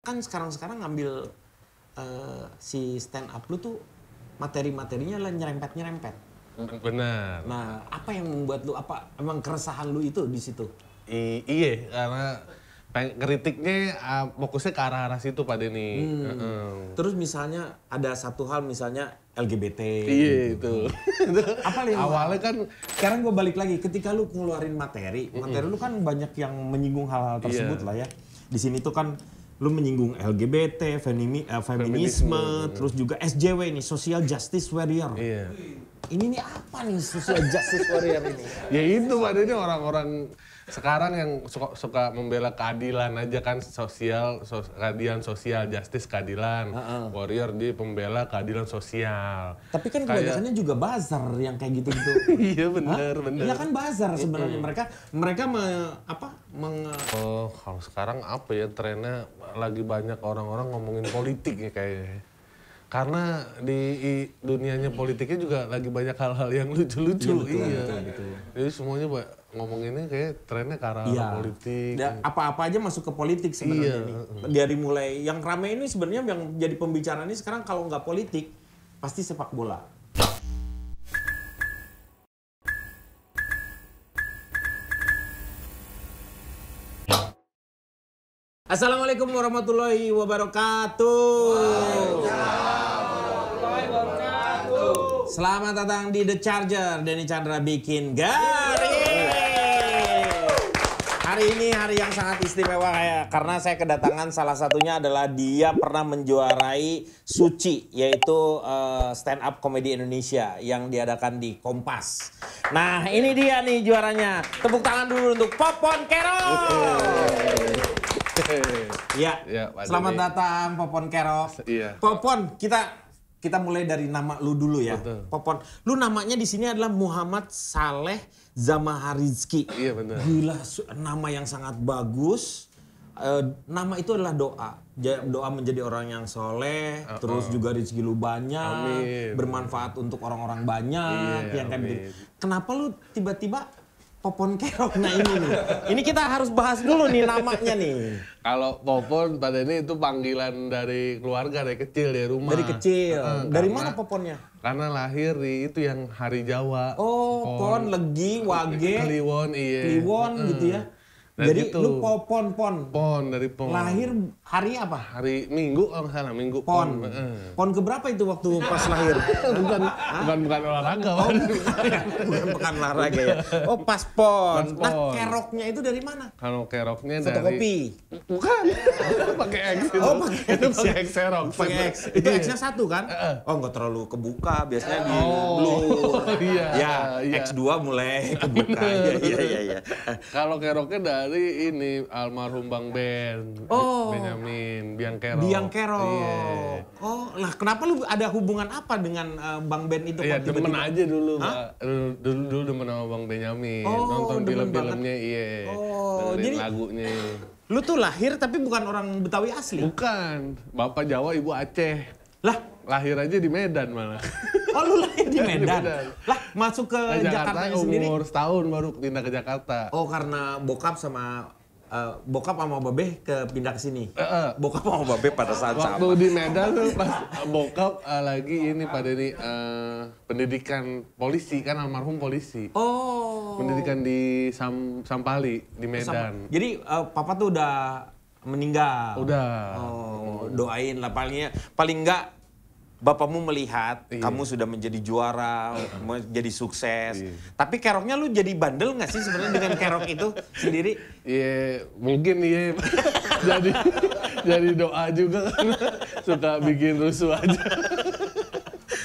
kan sekarang ngambil si stand up lu tuh materi-materinya lah nyerempet-nyerempet. Benar. Nah, apa yang membuat lu, emang keresahan lu itu di situ? Iya, karena kritiknya fokusnya ke arah-arah situ Pak Denny. Terus misalnya ada satu hal misalnya LGBT. Iya gitu. itu. Apa yang awalnya kan sekarang gue balik lagi ketika lu ngeluarin materi lu kan banyak yang menyinggung hal-hal tersebut lah ya. Di sini tuh kan lu menyinggung LGBT, feminisme, terus juga SJW nih, Social Justice Warrior. Iya. Ini nih apa nih Social Justice Warrior ini? Ya itu Pak Denny, orang-orang sekarang yang suka membela keadilan aja kan, keadilan sosial, justice keadilan. Warrior dia pembela keadilan sosial. Tapi kan kebanyakannya juga buzzer yang kayak gitu-gitu. Iya benar. Iya kan buzzer sebenarnya mereka kalau sekarang apa ya trennya, lagi banyak orang-orang ngomongin politik ya kayaknya. Karena di dunianya politiknya juga lagi banyak hal-hal yang lucu-lucu. Betul. Jadi semuanya ngomonginnya kayak trennya ke arah politik. Apa-apa aja masuk ke politik sebenarnya nih. Dari mulai yang rame ini sebenarnya yang jadi pembicaraan ini sekarang kalau nggak politik pasti sepak bola. Assalamualaikum warahmatullahi wabarakatuh. Selamat datang di The Charger. Denny Chandra bikin garing. Hari ini hari yang sangat istimewa karena saya kedatangan salah satunya adalah dia pernah menjuarai Suci, yaitu stand up komedi Indonesia yang diadakan di Kompas. Nah ini dia nih juaranya. Tepuk tangan dulu untuk Popon Kerok. Ya, selamat datang Popon Kerok. Iya. Popon, kita mulai dari nama lu dulu ya. Betul. Popon, lu namanya di sini adalah Muhammad Saleh Zamaharizki. Iya benar. Gila, nama yang sangat bagus. Nama itu adalah doa. Doa menjadi orang yang soleh, terus juga rezeki lu banyak, bermanfaat untuk orang-orang banyak, yang kayak begitu. Kenapa lu tiba-tiba Popon Kerok? Nah ini nih. Ini kita harus bahas dulu nih namanya nih. Kalau Popon pada ini itu panggilan dari keluarga, dari kecil, dari rumah. Dari kecil. Dari mana Poponnya? Karena lahir di itu yang hari Jawa. Oh, Pon, Legi, Wage, Kliwon, iya. Kliwon gitu ya. Jadi gitu. lu Pon. Pon dari Pon. Lahir hari apa? Hari Minggu kalau nggak salah, Minggu Pon. Pon keberapa itu waktu pas lahir? bukan olahraga. Bukan olahraga ya. Oh, pas Pon. Nah, Pon. Keroknya itu dari mana? Kalau keroknya dari Fotokopi. Bukan. Pakai X. Oh, pakai X. Itu pakai X Xerox. Pakai X. Itu X-nya satu kan? Oh, nggak terlalu kebuka, biasanya di blur. Iya. Ya, X2 mulai kebuka. Iya. Kalau keroknya dari ini almarhum Bang Ben. Oh. Benyamin Biang Kerok. Biang Kerok. Iya. Oh, lah kenapa lu ada hubungan apa dengan Bang Ben itu? Iya, kok demen tiba-tiba? aja dulu, Pak. Dulu demen sama Bang Benyamin. Oh, nonton demen film-filmnya, iya. Oh, dengerin jadi lagunya. Lu tuh lahir tapi bukan orang Betawi asli? Bukan. Bapak Jawa, Ibu Aceh. Lah, Lahir aja di Medan malah. oh lu lahir di Medan? Medan. Lah, masuk ke Jakarta sendiri? umur setahun baru pindah ke Jakarta. Oh, karena bokap sama Babe pindah ke sini. Bokap sama Babe pada saat Waktu sama. di Medan tuh pas bokap lagi ini pada ini pendidikan polisi, kan almarhum polisi. Oh. Pendidikan di Sampali di Medan. Jadi papa tuh udah meninggal. Udah. Oh, doain lah paling enggak bapakmu melihat kamu sudah menjadi juara, menjadi sukses. Tapi keroknya lu jadi bandel nggak sih sebenarnya dengan kerok itu sendiri? Iya, mungkin iya. jadi doa juga kan. Suka bikin rusuh aja.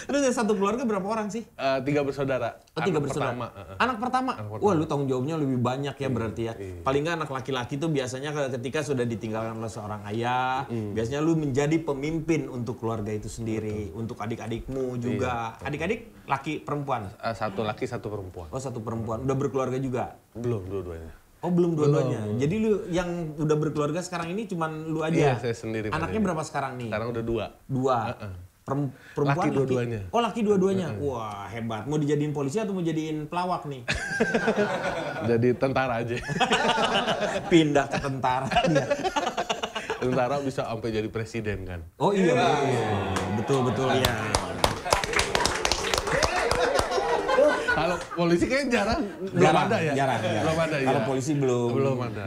Lu dari satu keluarga berapa orang sih? 3 bersaudara. Oh, 3 bersaudara. Anak pertama. Wah, lu tanggung jawabnya lebih banyak ya berarti ya. Paling nggak anak laki-laki tuh biasanya ketika sudah ditinggalkan oleh seorang ayah, biasanya lu menjadi pemimpin untuk keluarga itu sendiri, untuk adik-adikmu juga. Adik-adik laki perempuan? Satu laki, satu perempuan. Oh, satu perempuan. Udah berkeluarga juga? Belum, dua-duanya. Oh, belum dua-duanya. Jadi lu yang udah berkeluarga sekarang ini cuman lu aja? Iya, saya sendiri. Anaknya berapa sekarang nih? Sekarang udah 2. 2. Perempuan laki dua-duanya. Oh, laki dua-duanya. Wah, hebat. Mau dijadiin polisi atau mau jadiin pelawak nih? Jadi tentara aja. Pindah ke tentara dia. Tentara bisa sampai jadi presiden kan. Oh iya, betul ya. Kalau polisi kayaknya jarang ada ya. Jarang. Belum ada ya. Kalau polisi belum ada.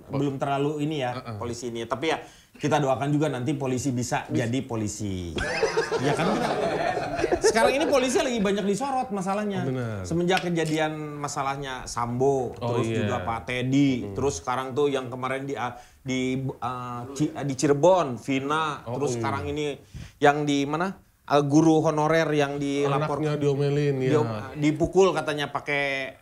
belum terlalu ini ya polisi ini. Tapi ya kita doakan juga nanti polisi bisa jadi polisi. Ya kan? Sekarang ini polisi lagi banyak disorot masalahnya. Semenjak kejadian masalahnya Sambo, terus juga Pak Teddy, terus sekarang tuh yang kemarin di Cirebon, Vina, terus sekarang ini yang di mana? Guru honorer yang dilapor anaknya diomelin ya. Dipukul katanya pakai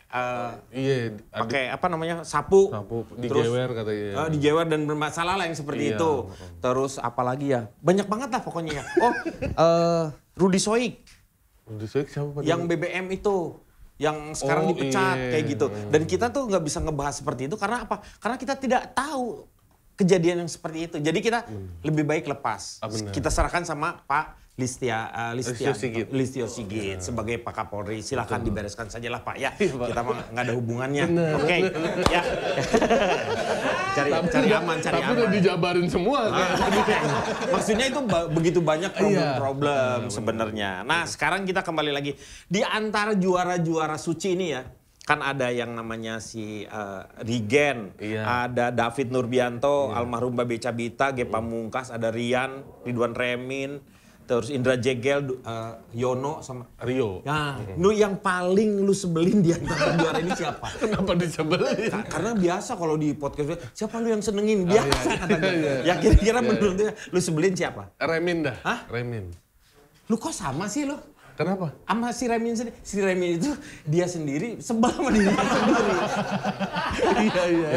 pakai apa namanya sapu dijewer katanya. Dijewer dan bermasalah lah yang seperti itu. Terus apalagi ya banyak banget lah pokoknya ya. Rudy Soik. Rudy Soik siapa? Yang BBM itu yang sekarang dipecat kayak gitu. Dan kita tuh nggak bisa ngebahas seperti itu karena apa? Karena kita tidak tahu kejadian yang seperti itu. Jadi kita lebih baik lepas. Kita serahkan sama Pak Listio Sigit sebagai Pak Kapolri. Silahkan dibereskan saja lah Pak ya. Kita mah nggak ada hubungannya. Oke. Ya. cari aman. Tapi udah dijabarin semua. Maksudnya itu begitu banyak problem sebenarnya. Nah sekarang kita kembali lagi. Di antara juara-juara suci ini ya. Kan ada yang namanya si Rigen, ada David Nurbianto, almarhum Babe Cabita, Ge Pamungkas, ada Rian, Ridwan Remin, terus Indra Jegel, Yono sama Rio. Nah, yang paling lu sebelin di antara juara ini siapa? Kenapa disebelin? Karena biasa kalau di podcast siapa lu yang senengin biasa katanya. Ya kira-kira menurut lu sebelin siapa? Remin dah. Hah? Remin. Lu kok sama sih lu? Kenapa? Sama si Remin sendiri. Si Remin itu dia sendiri sebel sama dirinya sendiri. Iya.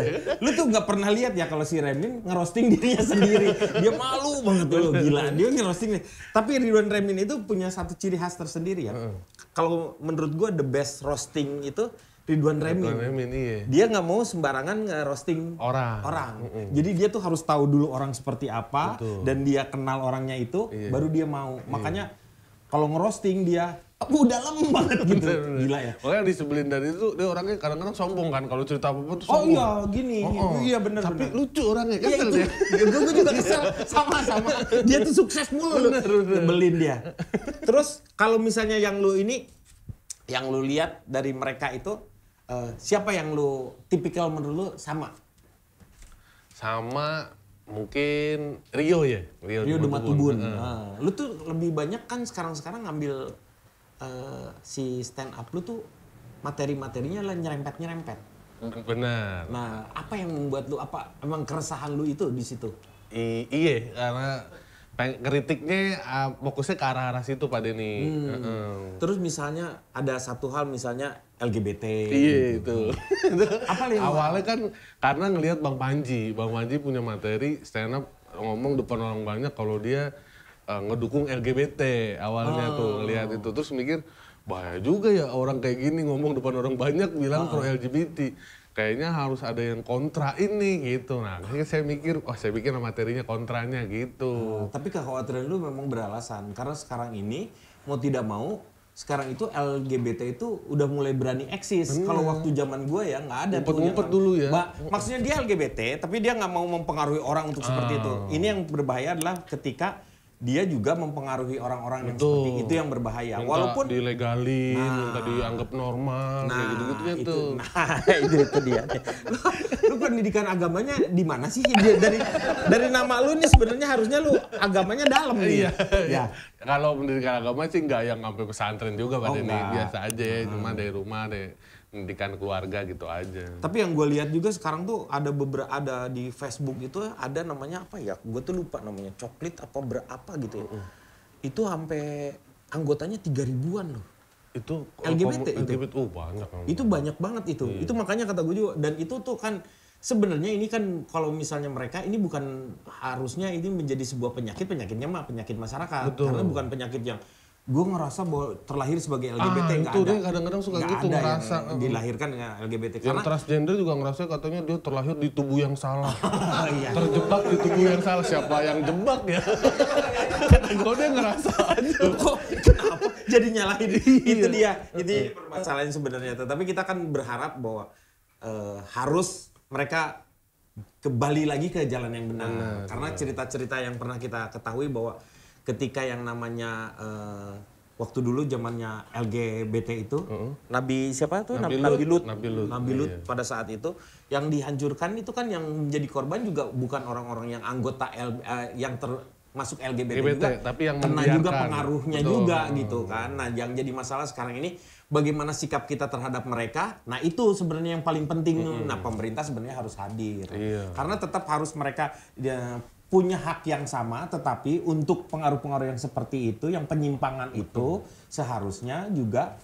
Lu tuh nggak pernah lihat ya kalau si Remin ngerosting dirinya sendiri. Dia malu banget tuh, gila. Dia ngerosting nih. Tapi Ridwan Remin itu punya satu ciri khas tersendiri ya. Kalau menurut gua the best roasting itu Ridwan Remin. Dia nggak mau sembarangan ngerosting orang. Jadi dia tuh harus tahu dulu orang seperti apa. Dan dia kenal orangnya itu, baru dia mau. Makanya kalau ngerosting dia dalam banget gitu. Gila ya. Makanya disebelin dari itu dia orangnya kadang-kadang sombong kan kalau cerita apa-apa tuh sombong. Oh iya gini. Iya benar. Tapi lucu orangnya kesel dia. Gue juga kesel sama. Dia tuh sukses mulu. Nyebelin dia. Terus kalau misalnya yang lu lihat dari mereka itu siapa yang lu tipikal menurut lu sama? Mungkin Rio ya. Rio Dumatubun. Lu tuh lebih banyak kan sekarang ngambil si stand up lu tuh materi-materinya lah nyerempet. Benar. Nah, apa yang membuat lu emang keresahan lu itu di situ? Iya, karena kritiknya fokusnya ke arah-arah situ Pak Denny. Terus misalnya ada satu hal misalnya LGBT. Iya itu. Apa yang awalnya kan karena ngelihat Bang Panji punya materi stand up ngomong depan orang banyak kalau dia ngedukung LGBT awalnya tuh ngelihat itu terus mikir bahaya juga ya orang kayak gini ngomong depan orang banyak bilang pro LGBT. Kayaknya harus ada yang kontra ini gitu. Nah, akhirnya saya pikir materinya kontranya gitu. Tapi kekhawatiran lu memang beralasan karena sekarang ini mau tidak mau sekarang itu LGBT itu udah mulai berani eksis. Kalau waktu zaman gue ya nggak ada ngumpet dulu ya. Maksudnya dia LGBT tapi dia nggak mau mempengaruhi orang untuk seperti itu. Ini yang berbahaya adalah ketika dia juga mempengaruhi orang-orang yang seperti itu yang berbahaya. Minta walaupun dilegalin, minta dianggap normal, kayak gitu-gitu tuh. Itu dia. Lu pendidikan agamanya di mana sih? Dari nama lu nih sebenarnya harusnya lu agamanya dalam nih. Iya. Kalau pendidikan agama sih nggak yang sampai pesantren juga Pak Denny, biasa aja, cuma dari rumah pendidikan keluarga gitu aja. Tapi yang gue lihat juga sekarang tuh ada di Facebook itu ada namanya apa ya? Gue tuh lupa namanya, coklit apa berapa gitu ya. Itu sampai anggotanya 3.000-an loh. Itu LGBT itu. Banyak. Itu banyak banget itu. Itu makanya kata gue juga dan itu tuh kan sebenarnya ini kan kalau misalnya mereka ini bukan harusnya ini menjadi sebuah penyakitnya mah penyakit masyarakat. Karena bukan penyakit yang gue ngerasa bahwa terlahir sebagai LGBT nggak ada. Dia kadang-kadang suka gitu ngerasa dilahirkan dengan LGBT. Yang transgender juga ngerasa katanya dia terlahir di tubuh yang salah. Terjebak di tubuh yang salah. Siapa yang jebak ya? Kok dia ngerasa aja. Kok kenapa jadi nyalahin? Itu dia. Itu permasalahan sebenarnya. Tapi kita kan berharap bahwa harus mereka kembali lagi ke jalan yang benar. Karena cerita-cerita yang pernah kita ketahui bahwa ketika yang namanya waktu dulu zamannya LGBT itu, Nabi siapa tuh? Nabi Lut pada saat itu yang dihancurkan itu kan yang menjadi korban juga bukan orang-orang yang anggota yang termasuk LGBT juga, tapi yang kena juga pengaruhnya juga gitu kan. Nah, yang jadi masalah sekarang ini bagaimana sikap kita terhadap mereka. Nah, itu sebenarnya yang paling penting. Nah, pemerintah sebenarnya harus hadir. Karena tetap harus mereka punya hak yang sama, tetapi untuk pengaruh-pengaruh yang seperti itu, yang penyimpangan itu seharusnya juga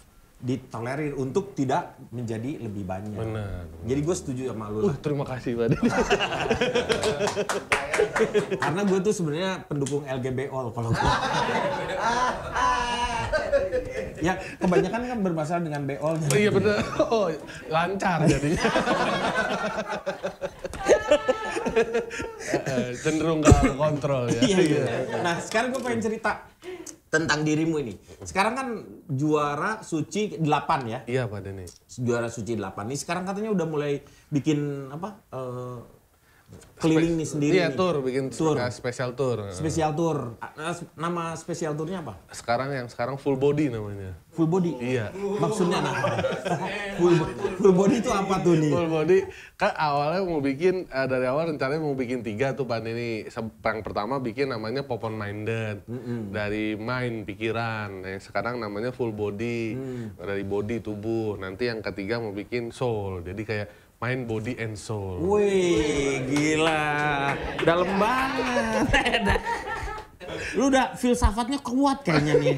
ditolerir untuk tidak menjadi lebih banyak. Benar. Jadi gue setuju sama lu. Terima kasih Pak Denny. Karena gue tuh sebenarnya pendukung LGBOL kalau gue. Ya kebanyakan kan bermasalah dengan beolnya. Oh iya benar. Oh, lancar jadinya. Cenderung gak kontrol ya. Iya. Nah sekarang gue pengen cerita tentang dirimu ini. Sekarang kan juara suci 8 ya? Iya Pak Denny. Juara suci 8 nih sekarang katanya udah mulai bikin apa? Keliling nih sendiri. Iya, bikin spesial tour. Spesial tour. Nama spesial tournya apa? Sekarang full body namanya. Full body? Iya. Maksudnya full body itu apa tuh nih? Full body kan awalnya mau bikin dari awal rencananya mau bikin 3 tuh Pak Denny. Yang pertama bikin namanya Popon Minded. Dari mind pikiran. Yang sekarang namanya full body. Dari body tubuh. Nanti yang ketiga mau bikin soul. Jadi kayak mind, body, and soul. Wih, gila. Dalam banget. Lu udah filsafatnya kuat kayaknya nih.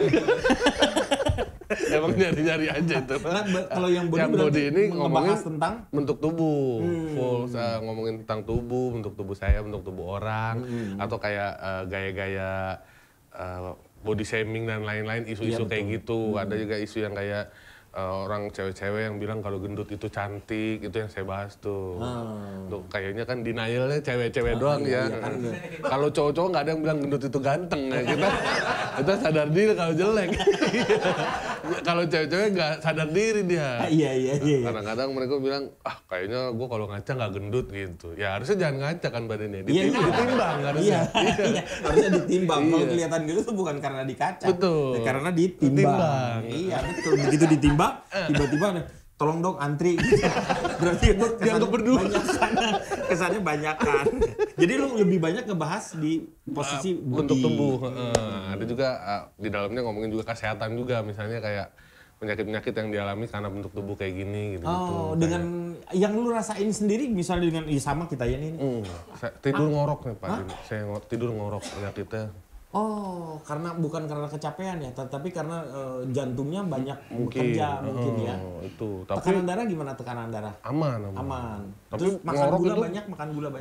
Emang nyari-nyari aja itu. Nah, kalau yang body ini ngomongin tentang bentuk tubuh. Full ngomongin tentang tubuh, bentuk tubuh saya, bentuk tubuh orang. Atau kayak gaya-gaya body shaming dan lain-lain, isu-isu kayak gitu. Ada juga isu yang kayak orang cewek-cewek yang bilang kalau gendut itu cantik, itu yang saya bahas tuh. Tuh kayaknya kan denialnya cewek-cewek doang ya. Kalau cowok-cowok nggak ada yang bilang gendut itu ganteng ya. Kita sadar diri kalau jelek. Kalau cewek-cewek nggak sadar diri dia. Iya. Kadang-kadang mereka bilang, kayaknya gue kalau ngaca nggak gendut gitu. Ya harusnya jangan ngaca kan badannya. Ditimbang harusnya. Iya. Harusnya ditimbang. Kalau kelihatan gitu tuh bukan karena di kaca. Betul. Karena ditimbang. Iya betul. Begitu ditimbang, tiba-tiba tolong dong antri. Berarti itu dianggap berdua. Kesannya banyak kan. Jadi lu lebih banyak ngebahas di posisi bentuk tubuh. Ada juga di dalamnya ngomongin juga kesehatan juga, misalnya kayak penyakit-penyakit yang dialami karena bentuk tubuh kayak gini gitu. Dengan yang lu rasain sendiri misalnya dengan sama kita ya ini. Tidur ngorok nih Pak. Saya tidur ngorok penyakitnya. Oh, bukan karena kecapean ya, tapi karena jantungnya banyak bekerja mungkin ya. Itu. Tapi tekanan darah gimana tekanan darah? Aman. Tapi makan gula banyak.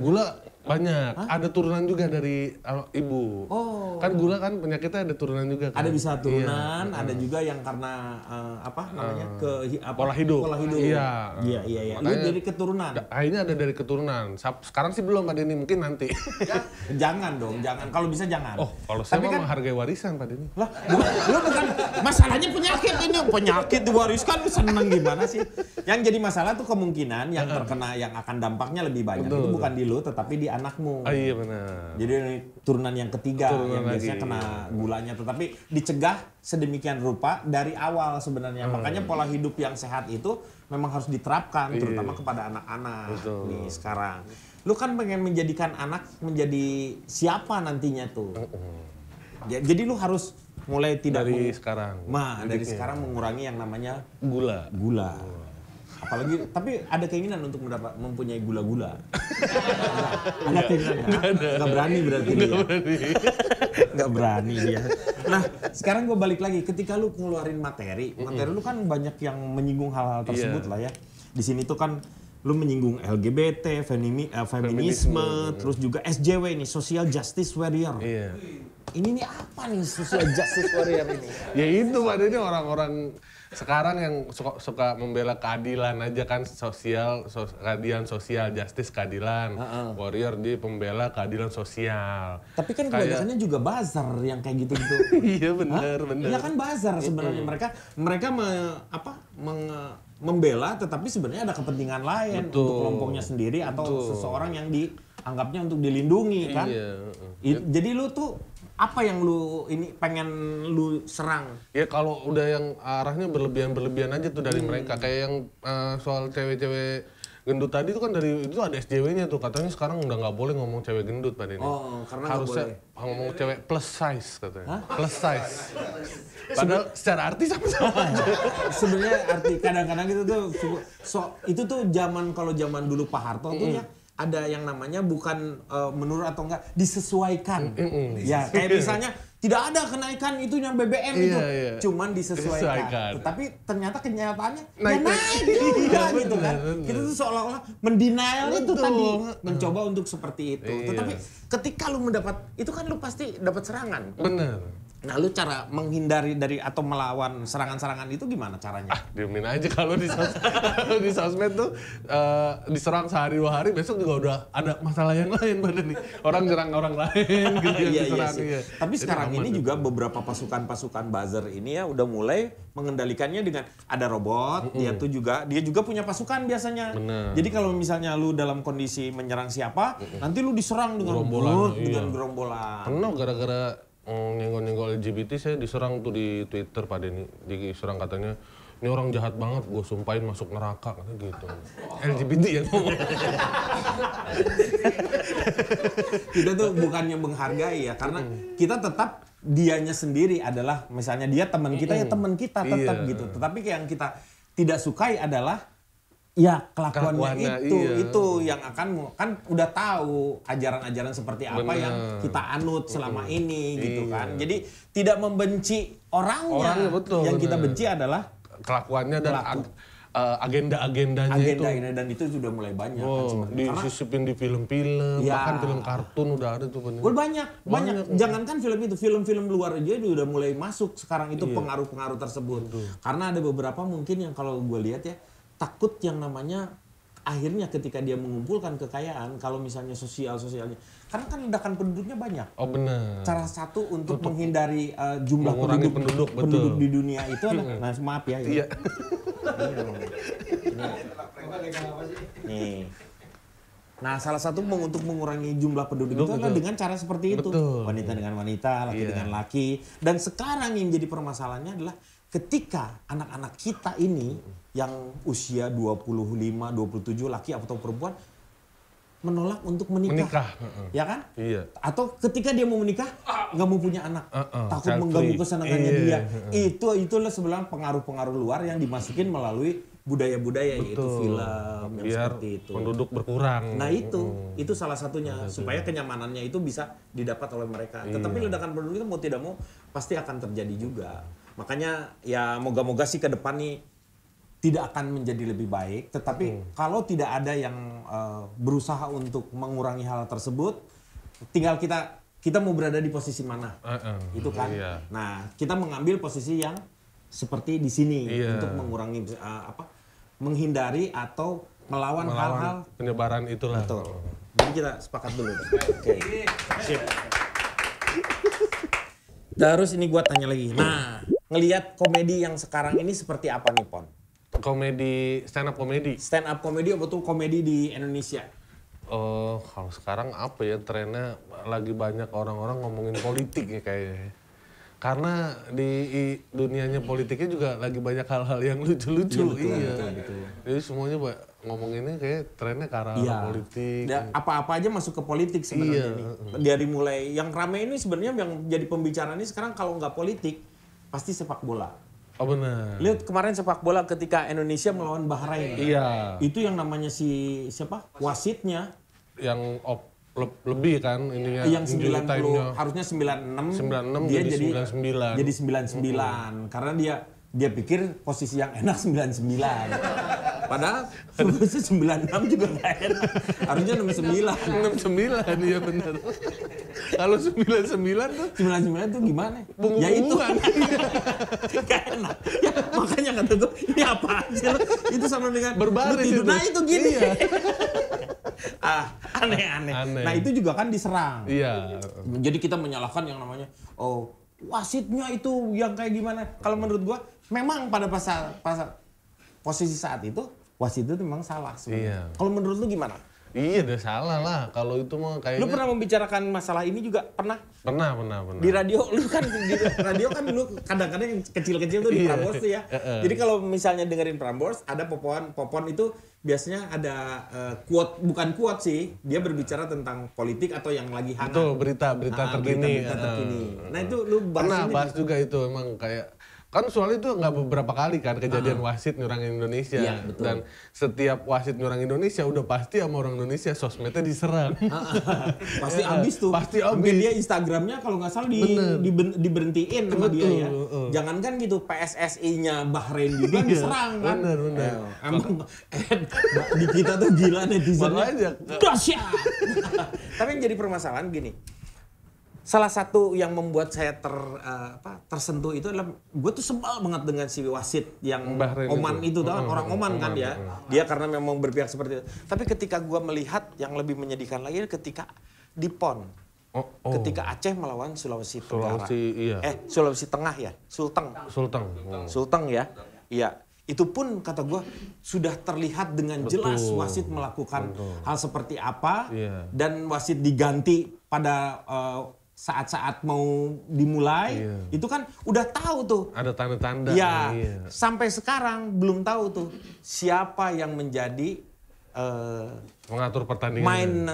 Gula banyak. Ada turunan juga dari ibu. Oh. Kan gula kan penyakitnya ada turunan juga kan. Ada bisa turunan, ada juga yang karena pola hidup. Iya. Lu dari keturunan. Akhirnya ada dari keturunan. Sekarang sih belum Pak Denny, mungkin nanti. Jangan dong. Kalau bisa jangan. Oh, kalau saya mah menghargai warisan Pak Denny. Lah, lu bukan masalahnya penyakit ini. Penyakit diwariskan seneng gimana sih? Yang jadi masalah tuh kemungkinan yang terkena yang akan dampaknya lebih banyak. Itu bukan di lu tetapi di anakmu. Iya benar. Jadi turunan yang ketiga yang biasanya kena gulanya, tetapi dicegah sedemikian rupa dari awal sebenarnya. Makanya pola hidup yang sehat itu memang harus diterapkan terutama kepada anak-anak nih sekarang. Lu kan pengen menjadikan anak menjadi siapa nantinya tuh. Jadi lu harus mulai tidak dari sekarang. Dari sekarang mengurangi yang namanya gula. Apalagi tapi ada keinginan untuk mempunyai gula-gula. Ada keinginan ya? Nggak berani berarti dia. Nggak berani dia. Nah, sekarang gue balik lagi ketika lu ngeluarin materi lu kan banyak yang menyinggung hal-hal tersebut lah ya. Di sini tuh kan lu menyinggung LGBT, feminisme, terus juga SJW ini, Social Justice Warrior. Iya. Ini nih apa nih Social Justice Warrior ini? Ya itu Pak, ini orang-orang sekarang yang suka membela keadilan aja kan, keadilan sosial, justice keadilan. Warrior dia pembela keadilan sosial. Tapi kan kebanyakannya juga buzzer yang kayak gitu-gitu. Iya benar. Iya kan buzzer sebenarnya mereka membela, tetapi sebenarnya ada kepentingan lain untuk kelompoknya sendiri atau seseorang yang dianggapnya untuk dilindungi kan. Jadi lu tuh apa yang lu ini pengen lu serang? Ya kalau udah yang arahnya berlebihan aja tuh dari mereka, kayak yang soal cewek-cewek gendut tadi tuh kan dari itu ada SJW-nya tuh, katanya sekarang udah nggak boleh ngomong cewek gendut pada ini. Oh, karena harusnya ngomong cewek plus size katanya. Plus size. Padahal secara arti sama-sama aja. Sebenarnya arti kadang-kadang itu tuh itu tuh kalau zaman dulu Pak Harto tuh ya ada yang namanya bukan menurut atau enggak disesuaikan. Ya kayak misalnya tidak ada kenaikan itunya BBM itu, cuman disesuaikan. Tetapi ternyata kenyataannya naik juga gitu kan. Kita tuh seolah-olah mendenial itu tadi, mencoba untuk seperti itu. Tetapi ketika lu mendapat itu kan lu pasti dapat serangan. Bener. Nah, lu cara menghindari dari atau melawan serangan-serangan itu gimana caranya? Diemin aja kalau di sosmed tuh diserang sehari 2 hari, besok juga udah ada masalah yang lain pada nih. Orang nyerang orang lain gitu yang diserang. Iya. Tapi sekarang ini juga beberapa pasukan-pasukan buzzer ini ya udah mulai mengendalikannya dengan ada robot, dia juga punya pasukan biasanya. Bener. Jadi kalau misalnya lu dalam kondisi menyerang siapa, nanti lu diserang dengan gerombolan. Penuh gara-gara nyenggol-nyenggol LGBT saya diserang tuh di Twitter pada ini, diserang katanya ini orang jahat banget, gue sumpahin masuk neraka katanya gitu. LGBT ya ngomong. Kita tuh bukannya menghargai ya, karena kita tetap dianya sendiri adalah misalnya dia teman kita ya teman kita tetap gitu. Tetapi yang kita tidak sukai adalah ya kelakuannya itu yang akan kan udah tahu ajaran-ajaran seperti apa yang kita anut selama ini gitu kan. Jadi tidak membenci orangnya yang kita benci adalah kelakuannya dan agenda-agendanya itu. Dan itu sudah mulai banyak kan disisipin di film-film, bahkan film kartun udah ada tuh bener. Banyak. Jangankan film itu, film-film luar aja udah mulai masuk sekarang itu pengaruh-pengaruh tersebut. Karena ada beberapa mungkin yang kalau gue lihat ya takut yang namanya akhirnya ketika dia mengumpulkan kekayaan, kalau misalnya sosialnya, karena kan ledakan penduduknya banyak. Oh benar. Cara satu untuk menghindari jumlah penduduk di dunia itu adalah, nah maaf ya. Iya. Nih. Nah, salah satu untuk mengurangi jumlah penduduk itu adalah dengan cara seperti itu. Wanita dengan wanita, laki dengan laki. Dan sekarang yang jadi permasalahannya adalah ketika anak-anak kita ini yang usia 25, 27 laki atau perempuan menolak untuk menikah. Ya kan? Iya. Atau ketika dia mau menikah nggak mau punya anak, takut mengganggu kesenangannya dia. Itulah sebenarnya pengaruh-pengaruh luar yang dimasukin melalui budaya-budaya yaitu film yang biar seperti itu. Penduduk berkurang. Nah itu salah satunya supaya kenyamanannya itu bisa didapat oleh mereka. Tetapi ledakan penduduk itu mau tidak mau pasti akan terjadi juga. Makanya ya moga-moga sih ke depan nih tidak akan menjadi lebih baik. Tetapi kalau tidak ada yang berusaha untuk mengurangi hal tersebut, tinggal kita mau berada di posisi mana, itu kan. Nah kita mengambil posisi yang seperti di sini untuk mengurangi menghindari atau melawan hal-hal penyebaran itulah. Betul. Jadi kita sepakat dulu. Oke. Sip. Terus ini gua tanya lagi. Nah, ngelihat komedi yang sekarang ini seperti apa nih, Pon? Komedi, stand up komedi. Stand up komedi apa tuh komedi di Indonesia? Kalau sekarang apa ya trennya, lagi banyak orang-orang ngomongin politik ya kayaknya. Karena di dunianya politiknya juga lagi banyak hal-hal yang lucu-lucu. Betul. Jadi semuanya ngomonginnya kayak trennya ke arah politik. Apa-apa aja masuk ke politik sebenarnya nih. Dari mulai yang rame ini sebenarnya yang jadi pembicaraan ini sekarang kalau nggak politik pasti sepak bola. Oh benar. Lihat kemarin sepak bola ketika Indonesia melawan Bahrain. Iya. Itu yang namanya siapa? Wasitnya. Yang lebih kan ininya. Yang 90 harusnya 96. Dia jadi 99. Jadi 99 karena dia pikir posisi yang enak 99. Padahal posisi 96 juga nggak enak. Harusnya 69. 69 iya benar. Kalau 99 tuh 99 tuh gimana? Ya itu kan. Gak enak. Ya, makanya kata gue, ini apa sih? Itu sama dengan berbaris itu. Nah itu gini. Iya. Aneh. Nah itu juga kan diserang. Iya. Jadi kita menyalahkan yang namanya wasitnya itu yang kayak gimana? Kalau menurut gua memang pada posisi saat itu wasit itu memang salah sebenarnya. Iya. Kalau menurut lu gimana? Iya, udah salah lah. Kalau itu mah kayaknya. Lu pernah membicarakan masalah ini juga? Pernah? Pernah. Di radio, lu kan di radio kan lu kadang-kadang yang kecil-kecil tuh di Prambors tuh ya. Jadi kalau misalnya dengerin Prambors, ada popon itu biasanya ada quote, bukan quote sih, dia berbicara tentang politik atau yang lagi hangat. Betul, berita terkini. Berita terkini. Nah itu lu pernah bahas juga itu, emang kayak kan soalnya itu nggak beberapa kali kan kejadian wasit nyurangin Indonesia. Iya, betul. Dan setiap wasit nyurang Indonesia udah pasti sama orang Indonesia sosmednya diserang. Pasti abis tuh. Pasti Mungkin abis. dia Instagramnya kalau nggak salah diberhentiin sama dia ya. Jangankan gitu, PSSI-nya Bahrain juga diserang kan. Bener. Emang di kita tuh gila netizennya. Dahsyat. Tapi yang jadi permasalahan gini. Salah satu yang membuat saya tersentuh itu adalah gue tuh sebal banget dengan si wasit yang Bahrain Oman itu kan orang Oman kan ya. Dia karena memang berpihak seperti itu. Tapi ketika gue melihat yang lebih menyedihkan lagi ketika di PON. Ketika Aceh melawan Sulawesi Tenggara. Sulawesi Tengah ya, Sulteng ya. Iya. Itu pun kata gue sudah terlihat dengan jelas wasit melakukan hal seperti apa dan wasit diganti pada saat-saat mau dimulai, itu kan udah tahu tuh. Ada tanda-tanda. Ya, sampai sekarang belum tahu tuh siapa yang menjadi mengatur pertandingan.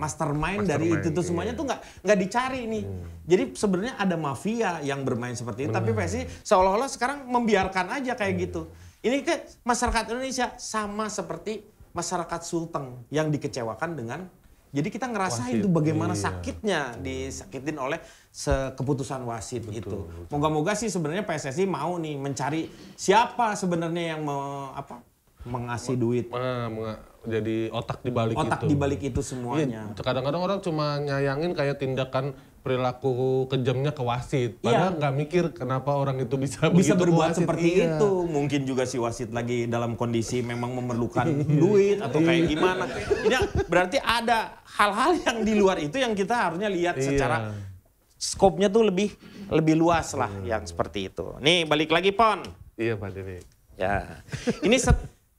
Mastermind dari itu tuh semuanya tuh nggak dicari nih. Jadi sebenarnya ada mafia yang bermain seperti itu, tapi PSSI seolah-olah sekarang membiarkan aja kayak gitu. Ini kan masyarakat Indonesia sama seperti masyarakat Sulteng yang dikecewakan dengan. Jadi kita ngerasain tuh bagaimana sakitnya disakitin oleh keputusan wasit itu. Moga-moga sih sebenarnya PSSI mau nih mencari siapa sebenarnya yang mengasih duit. Jadi otak dibalik itu semuanya. Ya, kadang-kadang orang cuma nyayangin kayak tindakan perilaku kejamnya ke wasit. Padahal nggak mikir kenapa orang itu bisa berbuat seperti itu. Mungkin juga si wasit lagi dalam kondisi memang memerlukan duit atau kayak gimana. Ini berarti ada hal-hal yang di luar itu yang kita harusnya lihat secara skopnya tuh lebih luas lah yang seperti itu. Nih balik lagi Pon. Iya Pak Dini. Ya. Ini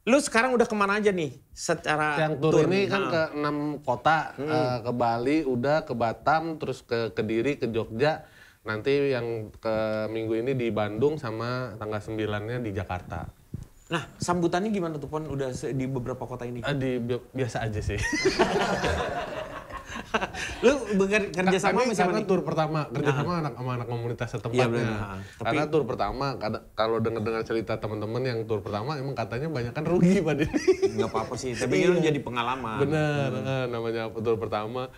lu sekarang udah kemana aja nih secara yang tur ini kan ke 6 kota, ke Bali, udah ke Batam, terus ke Kediri, ke Jogja. Nanti yang ke minggu ini di Bandung sama tanggal 9-nya di Jakarta. Nah sambutannya gimana tuh Pon udah di beberapa kota ini? Biasa aja sih. Lu kerja sama karena tur pertama kerja sama anak komunitas setempatnya. Karena tur pertama kalau dengar cerita teman-teman yang tur pertama emang katanya banyak kan rugi Pak Dini. Nggak apa-apa sih, tapi itu jadi pengalaman. Bener, namanya tur pertama.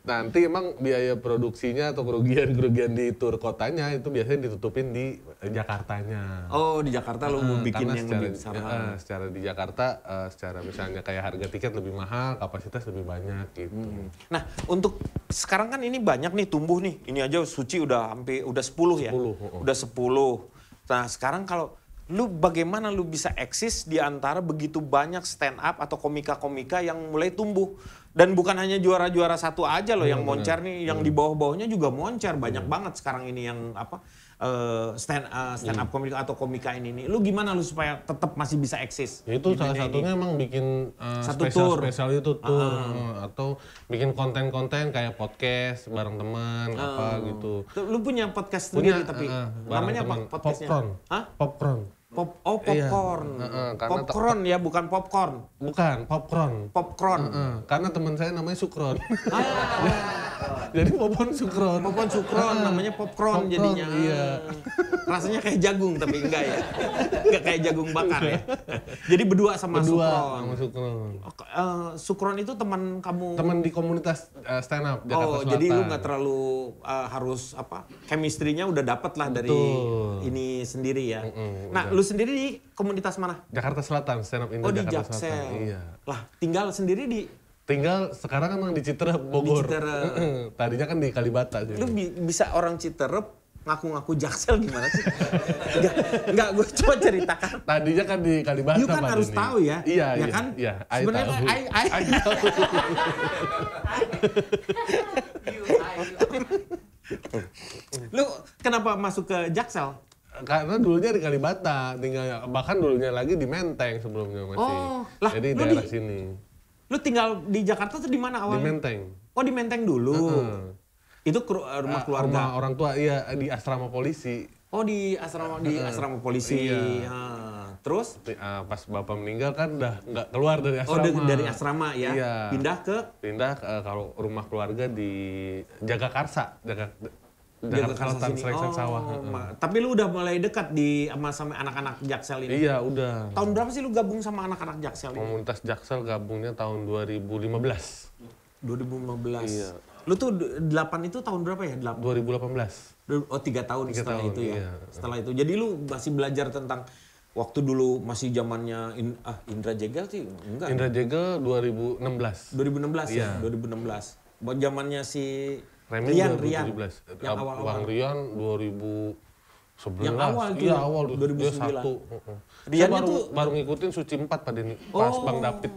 Nanti emang biaya produksinya atau kerugian di tur kotanya itu biasanya ditutupin di Jakartanya. Oh di Jakarta lu mau bikin yang lebih besar. Secara di Jakarta, secara misalnya kayak harga tiket lebih mahal, kapasitas lebih banyak gitu. Nah untuk sekarang kan ini banyak nih tumbuh nih. Ini aja Suci udah 10 ya? 10. Udah 10. Nah sekarang kalau bagaimana lu bisa eksis di antara begitu banyak stand up atau komika-komika yang mulai tumbuh. Dan bukan hanya juara-juara satu aja loh yang moncer nih, yang di bawah-bawahnya juga moncer. Banyak banget sekarang ini yang stand up komika atau komika ini. Lu gimana lu supaya tetap masih bisa eksis? Itu salah satunya emang bikin spesial itu tur atau bikin konten-konten kayak podcast bareng teman apa gitu. Lu punya podcast sendiri tapi namanya apa podcastnya? Popcorn. Popcorn. Popcorn ya, bukan popcorn. Bukan, popcorn. Karena teman saya namanya Sukron. Jadi Popon Sukron. Namanya popcorn jadinya. Iya. Rasanya kayak jagung tapi enggak ya. Enggak kayak jagung bakar ya. Jadi berdua sama Sukron. Sukron itu teman kamu? Teman di komunitas stand up Jakarta Selatan. Jadi lu nggak terlalu harus chemistry-nya udah dapet lah dari ini sendiri ya. Nah, lu sendiri di komunitas mana? Jakarta Selatan, stand up Indo Jakarta Selatan. Iya. Lah, tinggal sendiri Tinggal sekarang emang di Citerep, Bogor. Tadinya kan di Kalibata. Lu bisa orang Citerep ngaku-ngaku Jaksel gimana sih? Enggak, gue coba ceritakan. Tadinya kan di Kalibata. Lu kan harus tahu ya. Iya, ya kan? Iya, sebenarnya I tahu. Lu kenapa masuk ke Jaksel? karena dulunya di Kalibata, bahkan dulunya lagi di Menteng sebelumnya masih. Lah, jadi daerah sini. Lu tinggal di Jakarta tuh di mana awalnya? Di Menteng. Oh, di Menteng dulu. Itu rumah keluarga. Rumah orang tua, iya, di asrama polisi. Oh, di asrama polisi. Iya. Terus pas bapak meninggal kan udah nggak keluar dari asrama. Oh, dari asrama ya. Iya. Pindah ke kalau rumah keluarga di Jagakarsa, Jakarta sini. Sawah. Tapi lu udah mulai dekat sama anak-anak Jaksel ini? Iya, udah. Tahun berapa sih lu gabung sama anak-anak Jaksel ini? Komunitas Jaksel gabungnya tahun 2015. 2015. Iya. Lu tuh 8 itu tahun berapa ya? 2018. Oh, 3 tahun setelah tahun, itu ya. Iya. Setelah itu. Jadi lu masih belajar tentang waktu dulu masih zamannya Indra Jegel sih enggak. Indra Jegel 2016. 2016 iya. Ya, 2016. Zamannya si Rian 2017. Yang awal-awal. Bang Rian 2011. Yang awal tuh. Iya, awal 2009. Rian baru ngikutin Suci 4 pada ini. Pas Bang David.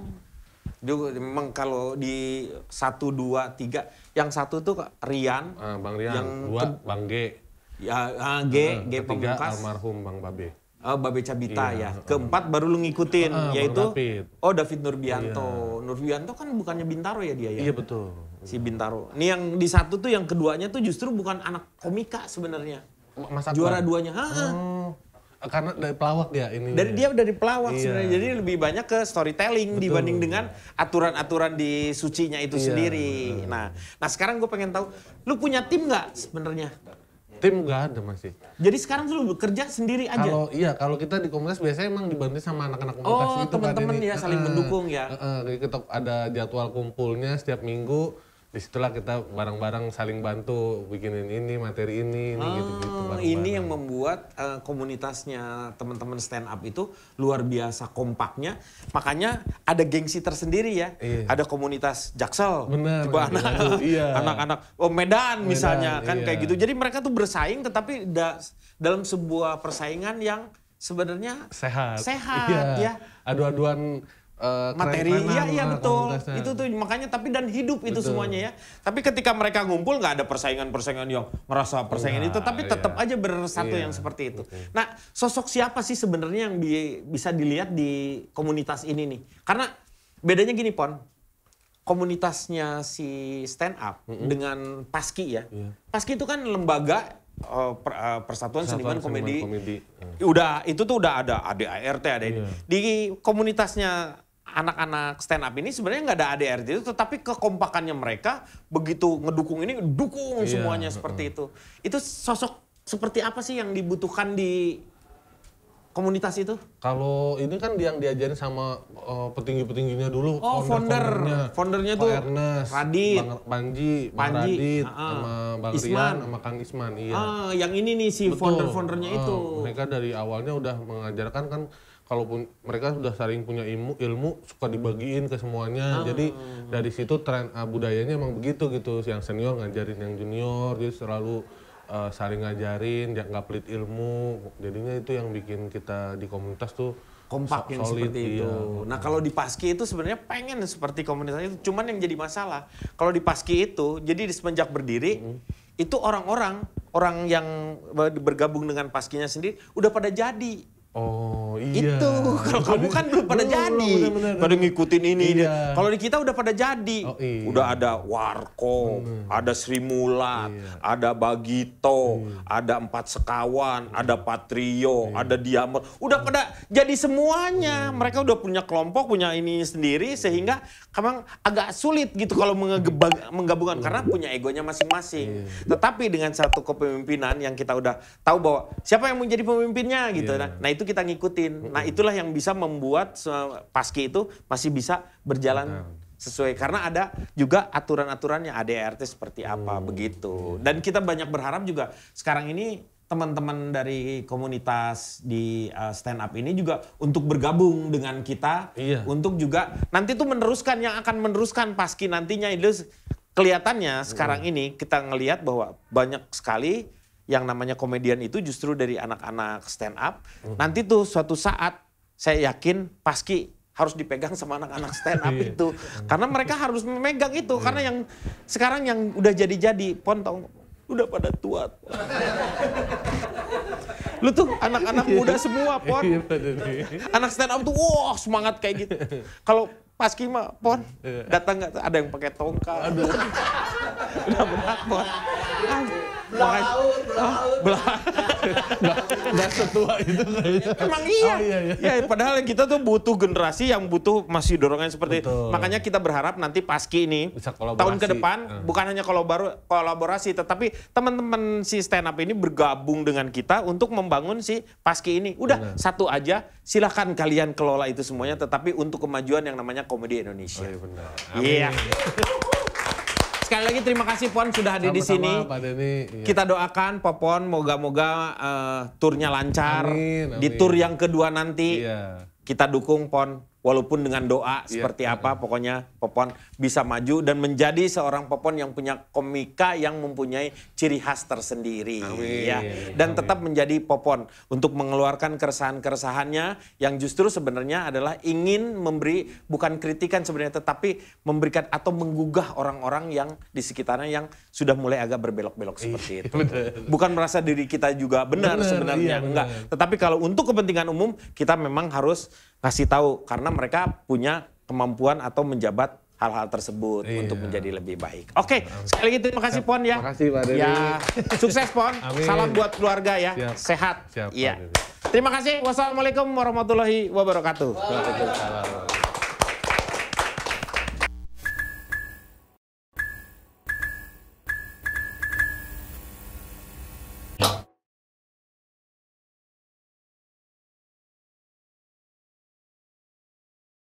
Dia memang kalau di 1, 2, 3, yang satu tuh Rian. Bang Rian, yang 2 Bang G. Ya, G Pamungkas. Almarhum Bang Babe. Babe Cabita ya. Keempat baru lu ngikutin, yaitu David Nurbianto. Iya. Nurbianto kan bukannya Bintaro ya dia ya? Iya betul. Si Bintaro. Nih yang di satu tuh yang keduanya tuh justru bukan anak komika sebenarnya. Juara duanya. Karena dari pelawak dia ini. Dia dari pelawak sebenarnya. Jadi lebih banyak ke storytelling dibanding dengan aturan-aturan di sucinya itu sendiri. Nah sekarang gue pengen tahu, lu punya tim nggak sebenarnya? Tim nggak ada masih. Jadi sekarang lu bekerja sendiri aja? Kalau kita di komunitas biasanya emang dibantu sama anak-anak komunitas itu. Teman-teman ya saling mendukung ya. Kita ada jadwal kumpulnya setiap minggu. Disitulah kita bareng-bareng saling bantu bikinin ini, materi ini gitu-gitu. Ini yang membuat komunitasnya teman-teman stand up itu luar biasa kompaknya. Makanya ada gengsi tersendiri ya. Iya. Ada komunitas Jaksel. Benar. Coba anak-anak Medan misalnya kan kayak gitu. Jadi mereka tuh bersaing tetapi dalam sebuah persaingan yang sebenarnya sehat ya. Adu-aduan materi, iya betul. Itu tuh makanya dan hidup itu semuanya ya. Tapi ketika mereka ngumpul nggak ada persaingan-persaingan yang merasa persaingan itu, tapi tetap aja bersatu yang seperti itu. Nah, sosok siapa sih sebenarnya yang bisa dilihat di komunitas ini nih? Karena bedanya gini, Pon. Komunitasnya si stand up dengan Paski ya. Paski itu kan lembaga Persatuan Seniman Komedi. Itu tuh udah ada ADART, ada ini. Di komunitasnya anak-anak stand up ini sebenarnya nggak ada ADRT itu, tetapi kekompakannya mereka begitu ngedukung ini, dukung semuanya seperti itu. Itu sosok seperti apa sih yang dibutuhkan di komunitas itu? Kalau ini kan yang diajarin sama petinggi-petingginya dulu. Foundernya tuh Ernest, Radit, Panji, sama Bang Rian, sama Kang Isman. Iya. Yang ini nih si founder-foundernya itu. Mereka dari awalnya udah mengajarkan kan, kalaupun mereka sudah saling punya ilmu suka dibagiin ke semuanya. Jadi dari situ tren budayanya emang begitu gitu. Yang senior ngajarin yang junior, jadi selalu saling ngajarin, nggak pelit ilmu. Jadinya itu yang bikin kita di komunitas tuh kompak yang seperti itu. Nah kalau di Paski itu sebenarnya pengen seperti komunitas itu, cuman yang jadi masalah kalau di Paski itu, jadi semenjak berdiri itu orang yang bergabung dengan Paskinya sendiri udah pada jadi. Oh iya. Itu kalau kamu kan belum pada jadi, pada ngikutin ini. Iya. Kalau di kita udah pada jadi, udah ada Warko, ada Sri Mulat, ada Bagito, ada Empat Sekawan, ada Patrio, ada Diamond, udah pada jadi semuanya. Mereka udah punya kelompok, punya ini sendiri, sehingga memang agak sulit gitu kalau menggabungkan karena punya egonya masing-masing. Tetapi dengan satu kepemimpinan yang kita udah tahu bahwa siapa yang menjadi pemimpinnya gitu. Nah itu kita ngikutin. Nah itulah yang bisa membuat Paski itu masih bisa berjalan sesuai. Karena ada juga aturan-aturannya ADART seperti apa begitu. Dan kita banyak berharap juga sekarang ini teman-teman dari komunitas di stand up ini juga untuk bergabung dengan kita. Untuk juga nanti tuh yang akan meneruskan Paski nantinya. Itu kelihatannya sekarang ini kita ngelihat bahwa banyak sekali yang namanya komedian itu justru dari anak-anak stand up. Nanti tuh suatu saat saya yakin Paski harus dipegang sama anak-anak stand up itu. Karena mereka harus memegang itu. Karena yang sekarang yang udah jadi-jadi, Pon tau, udah pada tua. Lu tuh anak-anak muda semua, Pon. Iya, Pak Denny. Anak stand up tuh, wah semangat kayak gitu. Kalau Paski mah, Pon, datang nggak ada yang pakai tongkat. Udah berat, Pon. Nggak setua itu kayaknya. Emang iya. Oh, iya. Ya, padahal kita tuh butuh generasi yang butuh masih dorongan seperti itu. Betul. Makanya kita berharap nanti Paski ini Bisa kolaborasi. tahun ke depan bukan hanya kolaborasi, tetapi teman-teman si stand up ini bergabung dengan kita untuk membangun si Paski ini. Udah satu aja, silahkan kalian kelola itu semuanya, tetapi untuk kemajuan yang namanya komedi Indonesia. Oh, iya benar. Iya. Sekali lagi terima kasih Pon sudah hadir di sini. Pak Denny. Iya. Kita doakan Popon moga-moga turnya lancar. Amin. Di tur yang kedua nanti Iya. kita dukung Pon. Walaupun dengan doa seperti apa, pokoknya Popon bisa maju dan menjadi seorang Popon yang punya komika yang mempunyai ciri khas tersendiri. Amin. Ya. Dan tetap menjadi Popon untuk mengeluarkan keresahan-keresahannya yang justru sebenarnya adalah ingin memberi, bukan kritikan sebenarnya, tetapi memberikan atau menggugah orang-orang yang di sekitarnya yang sudah mulai agak berbelok-belok seperti itu. Bukan merasa diri kita juga benar sebenarnya, iya, enggak. Tetapi kalau untuk kepentingan umum, kita memang harus kasih tahu karena mereka punya kemampuan atau menjabat hal-hal tersebut untuk menjadi lebih baik. Oke, sekali lagi terima kasih Pon ya. Terima kasih Pak Denny. Ya, sukses Pon. Amin. Salam buat keluarga ya. Siap. Sehat. Siap, Pak Iya. Denny. Terima kasih. Wassalamualaikum warahmatullahi wabarakatuh. Waalaikumsalam.